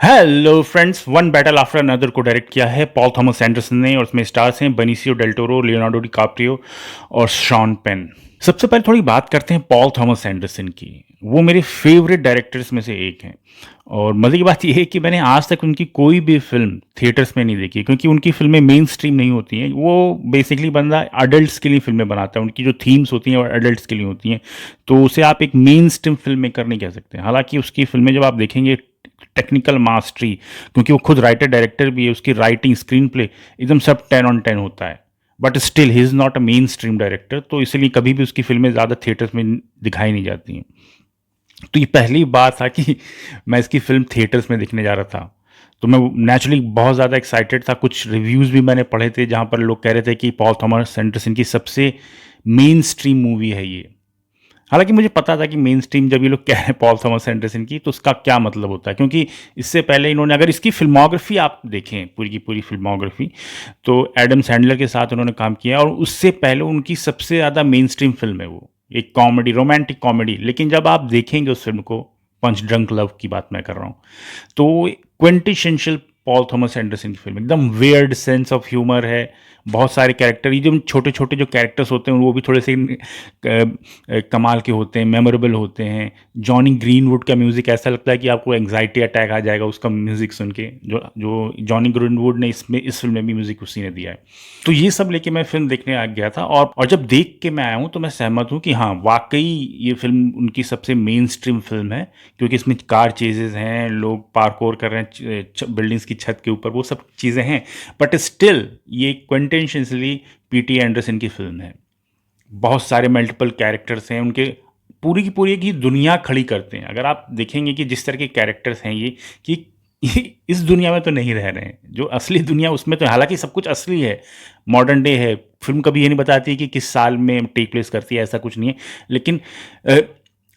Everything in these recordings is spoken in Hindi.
Hello friends, one battle after another को डायरेक्ट किया है पॉल थॉमस एंडरसन ने और उसमें स्टार्स हैं बनीसियो डेल टोरो, लियोनार्डो डिकाप्रियो और शॉन पेन। सबसे पहले थोड़ी बात करते हैं पॉल थॉमस एंडरसन की। वो मेरे फेवरेट डायरेक्टर्स में से एक हैं और मज़े की बात यह है कि मैंने आज तक उनकी कोई भी फिल्म थिएटर्स में नहीं देखी क्योंकि उनकी फिल्में मेन स्ट्रीम नहीं होती हैं। वो बेसिकली बंदा अडल्ट्स के लिए फिल्में बनाता है, उनकी जो थीम्स होती हैं वो अडल्ट्स के लिए होती हैं, तो उसे आप एक मेन स्ट्रीम फिल्म मेकर नहीं कह सकते। हालांकि उसकी फिल्में जब आप देखेंगे टेक्निकल मास्टरी, क्योंकि वो खुद राइटर डायरेक्टर भी है, उसकी राइटिंग स्क्रीन प्ले एकदम सब 10 on 10 होता है। But still he is not a main stream director, तो इसलिए कभी भी उसकी फिल्में ज़्यादा थिएटर्स में दिखाई नहीं जाती हैं। तो ये पहली बार था कि मैं इसकी फिल्म थिएटर्स में देखने जा रहा था, तो मैं नेचुरली बहुत ज़्यादा एक्साइटेड था। कुछ रिव्यूज़ भी मैंने पढ़े थे जहाँ पर लोग कह रहे थे कि पॉल थॉमस एंडरसन की सबसे मेन स्ट्रीम मूवी है ये। हालांकि मुझे पता था कि मेन स्ट्रीम जब ये लोग कह रहे हैं पॉल थॉमस एंडरसन की, तो उसका क्या मतलब होता है, क्योंकि इससे पहले इन्होंने, अगर इसकी फिल्मोग्राफी आप देखें, पूरी की पूरी फिल्मोग्राफी, तो एडम सैंडलर के साथ उन्होंने काम किया और उससे पहले उनकी सबसे ज़्यादा मेन स्ट्रीम फिल्म है वो, एक कॉमेडी, रोमांटिक कॉमेडी। लेकिन जब आप देखेंगे उस फिल्म को, पंच ड्रंक लव की बात मैं कर रहा हूँ, तो क्विंटेसेंशियल पॉल थॉमस एंडरसन की फिल्म, एकदम वियर्ड सेंस ऑफ ह्यूमर है। बहुत सारे कैरेक्टर, ये जो छोटे छोटे जो कैरेक्टर्स होते हैं वो भी थोड़े से कमाल के होते हैं, मेमोरेबल होते हैं। जॉनी ग्रीनवुड का म्यूज़िक ऐसा लगता है कि आपको एंग्जाइटी अटैक आ जाएगा उसका म्यूज़िक सुन के, जो जो जॉनी ग्रीनवुड ने इस फिल्म में भी म्यूज़िक उसी ने दिया है। तो ये सब लेके मैं फिल्म देखने आ गया था और जब देख के मैं आया हूँ तो मैं सहमत हूँ कि हाँ, वाकई ये फिल्म उनकी सबसे मेन स्ट्रीम फिल्म है, क्योंकि इसमें कार चेजेस हैं, लोग पार्कोर कर रहे हैं बिल्डिंग्स की छत के ऊपर, वो सब चीज़ें हैं। बट स्टिल ये क्विंटेंशियली पीटी एंडरसन की फिल्म है। बहुत सारे मल्टीपल कैरेक्टर्स हैं उनके, पूरी की पूरी एक ही दुनिया खड़ी करते हैं। अगर आप देखेंगे कि जिस तरह के कैरेक्टर्स हैं ये, कि ये इस दुनिया में तो नहीं रह रहे हैं, जो असली दुनिया उसमें तो, हालांकि सब कुछ असली है, मॉडर्न डे है। फिल्म कभी ये नहीं बताती कि किस साल में टेक प्लेस करती है, ऐसा कुछ नहीं है। लेकिन अ,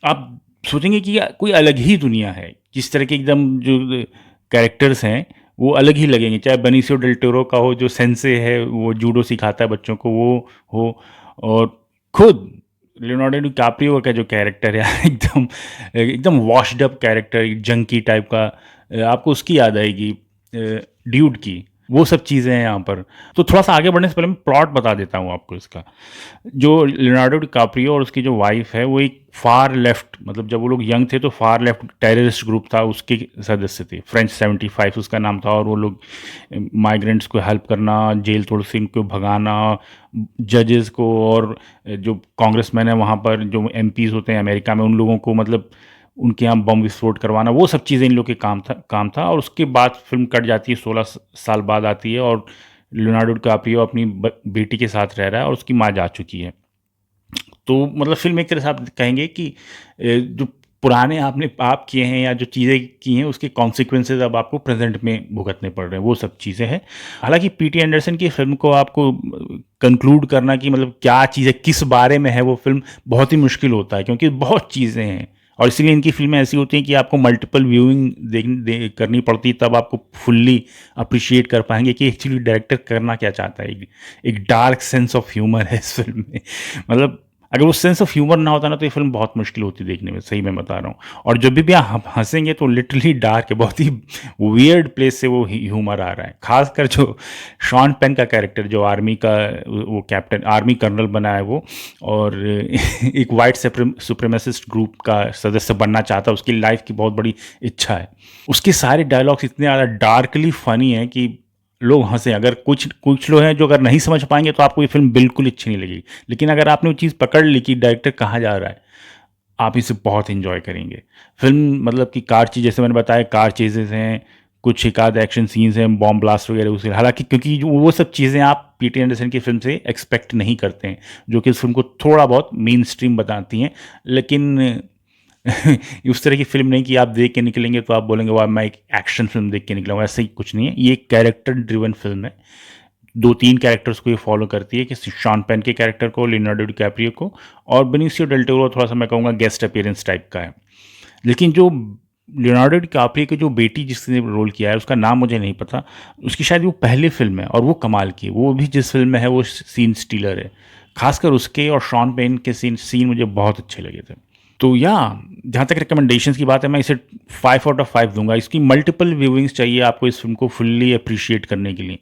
आप सोचेंगे कि कोई अलग ही दुनिया है, जिस तरह के एकदम जो कैरेक्टर्स हैं वो अलग ही लगेंगे। चाहे बनीसियो डेल टोरो का हो, जो सेंसे है, वो जूडो सिखाता है बच्चों को, वो हो, और खुद लियोनार्डो डिकाप्रियो का जो कैरेक्टर है एकदम एकदम washed up character, junkie type का, आपको उसकी याद आएगी, ड्यूड की। वो सब चीज़ें हैं यहाँ पर। तो थोड़ा सा आगे बढ़ने से पहले मैं प्लॉट बता देता हूँ आपको इसका। जो लियोनार्डो डिकाप्रियो और उसकी जो वाइफ है, वो एक फार लेफ्ट, मतलब जब वो लोग यंग थे तो फार लेफ्ट टेररिस्ट ग्रुप था, उसके सदस्य थे। फ्रेंच 75 उसका नाम था, और वो लोग माइग्रेंट्स को हेल्प करना, जेल तोड़ से इनको भगाना, जजेस को, और जो कांग्रेसमैन है वहाँ पर, जो एमपीज होते हैं अमेरिका में, उन लोगों को मतलब उनके यहाँ बम विस्फोट करवाना, वो सब चीज़ें इन लोग के काम था। और उसके बाद फिल्म कट जाती है, 16 साल बाद आती है, और लियोनार्डो डिकाप्रियो अपनी बेटी के साथ रह रहा है और उसकी माँ जा चुकी है। तो मतलब फिल्म एक तरह से आप कहेंगे कि जो पुराने आपने पाप किए हैं या जो चीज़ें की हैं, उसके कॉन्सिक्वेंसेज अब आपको प्रेजेंट में भुगतने पड़ रहे हैं, वो सब चीज़ें हैं। हालांकि पीटी एंडरसन की फिल्म को आपको कंक्लूड करना कि मतलब क्या चीज़ें, किस बारे में है वो फिल्म, बहुत ही मुश्किल होता है, क्योंकि बहुत चीज़ें हैं। और इसीलिए इनकी फिल्में ऐसी होती हैं कि आपको मल्टीपल व्यूइंग करनी पड़ती है, तब आपको फुल्ली अप्रिशिएट कर पाएंगे कि एक्चुअली डायरेक्टर करना क्या चाहता है। एक डार्क सेंस ऑफ ह्यूमर है इस फिल्म में। मतलब अगर वो सेंस ऑफ ह्यूमर ना होता ना, तो ये फिल्म बहुत मुश्किल होती देखने में, सही मैं बता रहा हूँ। और जब भी आप हंसेंगे तो लिटरली डार्क है, बहुत ही वियर्ड प्लेस से वो ह्यूमर आ रहा है। खासकर जो शॉन पेन का कैरेक्टर, जो आर्मी का, वो कैप्टन, आर्मी कर्नल बना है वो, और एक वाइट सुप्रीमेसिस्ट ग्रुप का सदस्य बनना चाहता है, उसकी लाइफ की बहुत बड़ी इच्छा है। उसके सारे डायलॉग्स इतने ज़्यादा डार्कली फनी हैं कि लोग हंसे। अगर कुछ कुछ लोग हैं जो अगर नहीं समझ पाएंगे तो आपको ये फिल्म बिल्कुल अच्छी नहीं लगेगी, लेकिन अगर आपने वो चीज़ पकड़ ली कि डायरेक्टर कहाँ जा रहा है, आप इसे बहुत इंजॉय करेंगे। फिल्म मतलब कि कार चीज, जैसे मैंने बताया, कार चेजेस हैं, कुछ एक आध एक्शन सीन्स हैं, बॉम्ब ब्लास्ट वगैरह उसे, हालांकि क्योंकि वो सब चीज़ें आप पीटी एंडरसन की फिल्म से एक्सपेक्ट नहीं करते हैं, जो कि इस फिल्म को थोड़ा बहुत मेन स्ट्रीम बताती हैं। लेकिन उस तरह की फिल्म नहीं कि आप देख के निकलेंगे तो आप बोलेंगे वाह मैं एक एक्शन फिल्म देख के निकला हूँ, ऐसा ही कुछ नहीं है। ये एक कैरेक्टर ड्रिवन फिल्म है। 2-3 कैरेक्टर्स को ये फॉलो करती है, कि शॉन पेन के कैरेक्टर को, लियोनार्डो डिकैप्रियो को, और बेनिसियो डेल टोरो थोड़ा सा मैं कहूँगा गेस्ट अपीयरेंस टाइप का है। लेकिन जो लियोनार्डो डिकैप्रियो की जो बेटी जिसने रोल किया है, उसका नाम मुझे नहीं पता, उसकी शायद वो पहली फिल्म है और वो कमाल की है। वो भी जिस फिल्म में है वो सीन स्टीलर है। खासकर उसके और शॉन पेन के सीन मुझे बहुत अच्छे लगे थे। तो या जहाँ तक रिकमेंडेशंस की बात है, मैं इसे 5 आउट ऑफ 5 दूंगा। इसकी मल्टीपल व्यूइंग्स चाहिए आपको इस फिल्म को फुल्ली अप्रिशिएट करने के लिए।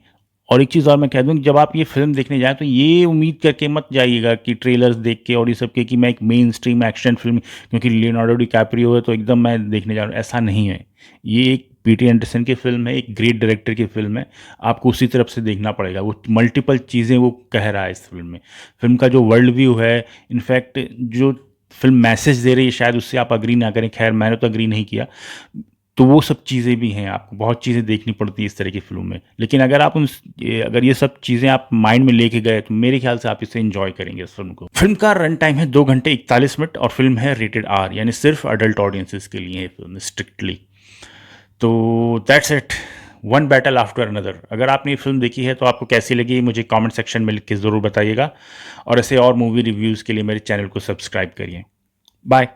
और एक चीज़ और मैं कह दूँ, जब आप ये फिल्म देखने जाएँ तो ये उम्मीद करके मत जाइएगा कि ट्रेलर्स देख के और ये सब के कि मैं एक मेन स्ट्रीम एक्शन फिल्म, क्योंकि लियोनार्डो डिकैप्रियो है तो एकदम मैं देखने जा रहा हूँ, ऐसा नहीं है। ये एक पीटी एंडरसन की फ़िल्म है, एक ग्रेट डायरेक्टर की फ़िल्म है, आपको उसी तरफ से देखना पड़ेगा। वो मल्टीपल चीज़ें वो कह रहा है इस फ़िल्म में। फ़िल्म का जो वर्ल्ड व्यू है, इनफैक्ट जो फ़िल्म मैसेज दे रही है, शायद उससे आप एग्री ना करें, खैर मैंने तो एग्री नहीं किया। तो वो सब चीज़ें भी हैं, आपको बहुत चीज़ें देखनी पड़ती है इस तरह की फ़िल्मों में। लेकिन अगर आप अगर ये सब चीज़ें आप माइंड में लेके गए, तो मेरे ख्याल से आप इसे एन्जॉय करेंगे इस फ़िल्म को। फ़िल्म का रन टाइम है 2 घंटे 41 मिनट और फ़िल्म है रेटेड आर, यानी सिर्फ़ अडल्ट ऑडियंसेस के लिए है फ़िल्म स्ट्रिक्टली। तो that's it, one battle after another. अगर आपने ये फ़िल्म देखी है तो आपको कैसी लगी मुझे कमेंट सेक्शन में लिख के ज़रूर बताइएगा, और ऐसे और मूवी रिव्यूज़ के लिए मेरे चैनल को सब्सक्राइब करिए। बाय।